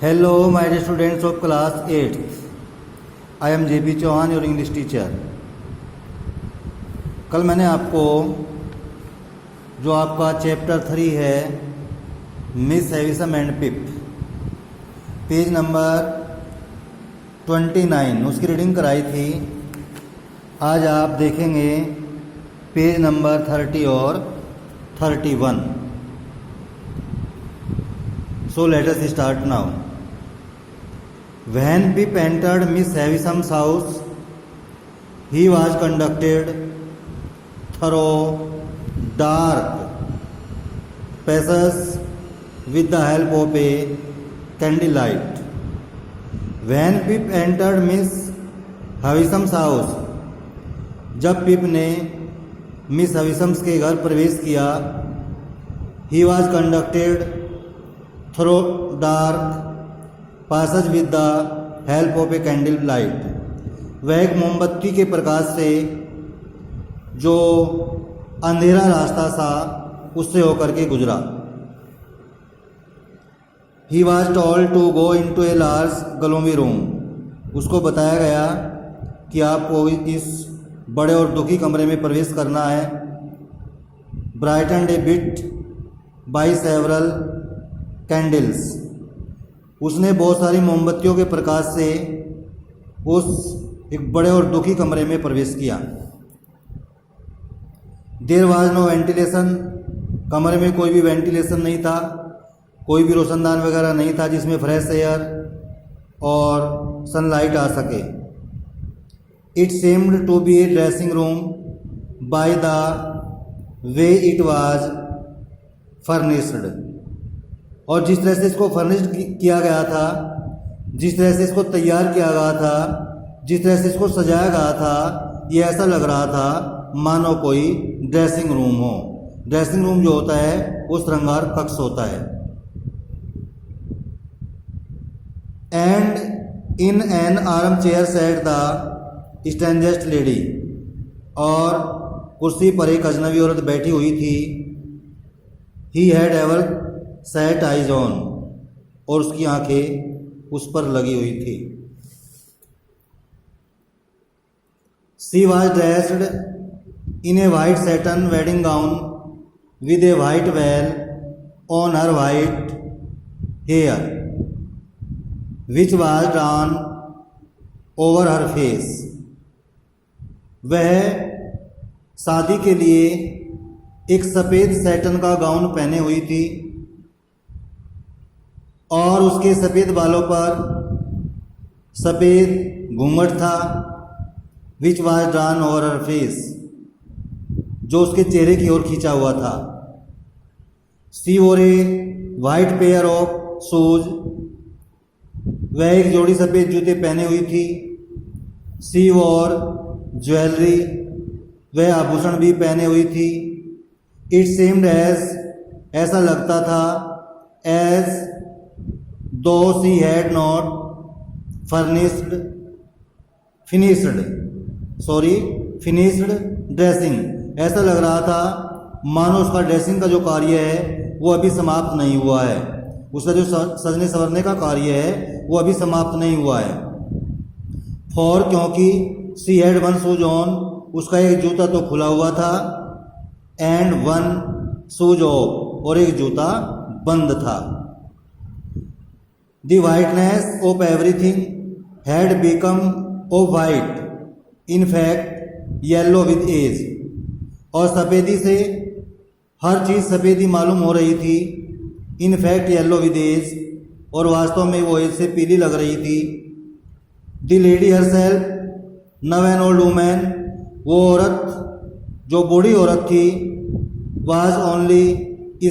Hello, my dear students of class 8th. I am JP Chauhan, your English teacher. कल मैंने आपको जो आपका चैप्टर 3 है Miss Havisham and Pip, page number 29 उसकी रीडिंग कराई थी। आज आप देखेंगे पेज नंबर 30 और 31। So let us start now. When Pip entered Miss Havisham's house, he was conducted through dark passages with the help of a candlelight. When Pip entered Miss Havisham's house, जब पिप ने miss हविसम्स के घर प्रवेश किया, he was conducted through dark passage with the help of a candle light. वह एक मोमबत्ती के प्रकाश से जो अंधेरा रास्ता था उससे होकर के गुजरा। He was told to go into a large gloomy room. उसको बताया गया कि आपको इस बड़े और दुखी कमरे में प्रवेश करना है। Brightened a bit by several candles. उसने बहुत सारी मोमबत्तियों के प्रकाश से उस एक बड़े और दुखी कमरे में प्रवेश किया। देयर वाज नो वेंटिलेशन, कमरे में कोई भी वेंटिलेशन नहीं था, कोई भी रोशनदान वगैरह नहीं था जिसमें फ्रेश एयर और सनलाइट आ सके। It seemed to be a dressing room by the way it was furnished. और जिस तरह से इसको फर्निश्ड किया गया था, जिस तरह से इसको तैयार किया गया था, जिस तरह से इसको सजाया गया था, ये ऐसा लग रहा था मानो कोई ड्रेसिंग रूम हो। ड्रेसिंग रूम जो होता है वो श्रृंगार कक्ष होता है। And in an armchair sat the strangers lady, और कुर्सी पर एक अजनबी औरत बैठी हुई थी। He had ever set eyes on, और उसकी आंखें उस पर लगी हुई थी। She was dressed in a white satin wedding gown with a white veil on her white hair which was drawn over her face. वह शादी के लिए एक सफ़ेद सैटन का गाउन पहने हुई थी और उसके सफ़ेद बालों पर सफ़ेद घूंघट था। Which was drawn over her face, जो उसके चेहरे की ओर खींचा हुआ था। शी वोर ए वाइट पेयर ऑफ शूज, वह एक जोड़ी सफ़ेद जूते पहने हुई थी। शी वोर ज्वेलरी, वह आभूषण भी पहने हुई थी। इट सेम्ड एज, ऐसा लगता था, एज दो she had not finished dressing, ऐसा लग रहा था मानो उसका ड्रेसिंग का जो कार्य है वो अभी समाप्त नहीं हुआ है। उसका जो सजने संवरने का कार्य है वो अभी समाप्त नहीं हुआ है। फॉर, क्योंकि she had one shoes on, उसका एक जूता तो खुला हुआ था। एंड वन शूज ऑफ, और एक जूता बंद था। The whiteness of everything had become of white, in fact yellow with age, और सफ़ेदी से हर चीज़ सफ़ेदी मालूम हो रही थी। in fact yellow with age, और वास्तव में वो एज से पीली लग रही थी। The lady herself, now an old woman, वो औरत जो बूढ़ी औरत थी, was only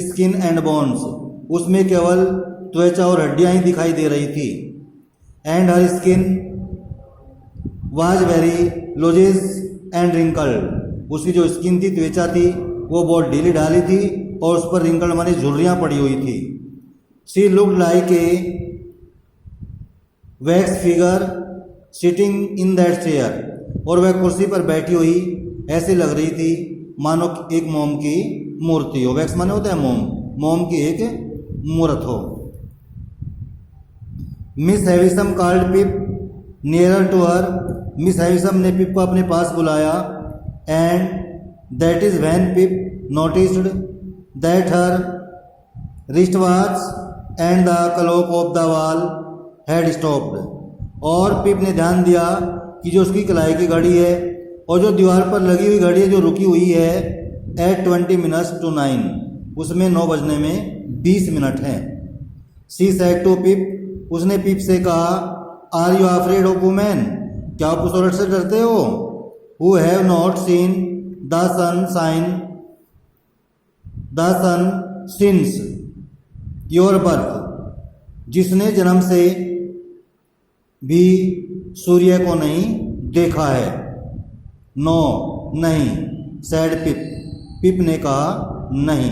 skin and bones, उसमें केवल त्वचा और हड्डियां ही दिखाई दे रही थी। And her skin was very loose and wrinkled, उसकी जो स्किन थी, त्वचा थी, वो बहुत ढीली ढाली थी और उस पर रिंकल्ड माने झुर्रियाँ पड़ी हुई थी। She looked like a wax figure sitting in that chair, और वह कुर्सी पर बैठी हुई ऐसे लग रही थी मानो एक मोम की मूर्ति हो। वैक्स माने होता है मोम, मोम की एक मूर्त हो। Miss Havisham called Pip nearer to her. Miss Havisham ने पिप को अपने पास बुलाया। And that is when Pip noticed that her wrist watch and the clock of the wall had stopped. और पिप ने ध्यान दिया कि जो उसकी कलाई की घड़ी है और जो दीवार पर लगी हुई घड़ी है जो रुकी हुई है एट 20 minutes to 9, उसमें 9 बजने में 20 मिनट हैं। शी सेड टू पिप, उसने पिप से कहा, are you afraid of women, क्या आप उस औरत से डरते हो? Who have not seen the sun since your birth, जिसने जन्म से भी सूर्य को नहीं देखा है। नो नहीं, सैड पिप, पिप ने कहा नहीं।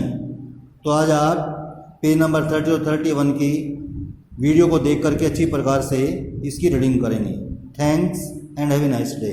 तो आज आप पेज नंबर 30 और 31 की वीडियो को देख करके अच्छी प्रकार से इसकी रीडिंग करेंगे। Thanks and have a nice day.